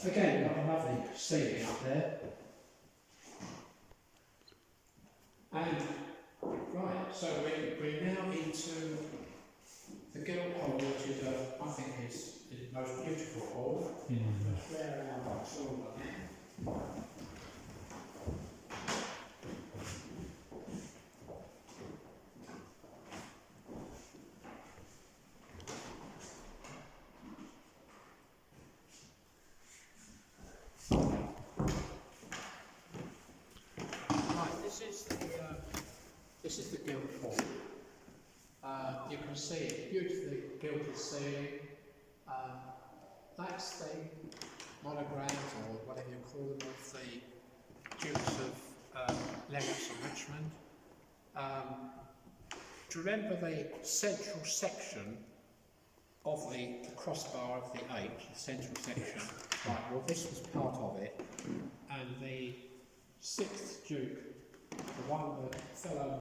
Again, we've got a lovely ceiling up there. And, right, so we're now into the Guildhall, which is, I think, is the most beautiful hall. Let's flare our box all again. Right, this is the Guildhall. You can see it beautifully gilded ceiling. That's the monograms, or whatever you call them, of the Dukes of Lennox and Richmond. Do you remember the central section of the crossbar of the H, the central section? Right, well, this was part of it, and the 6th Duke, the one that fell over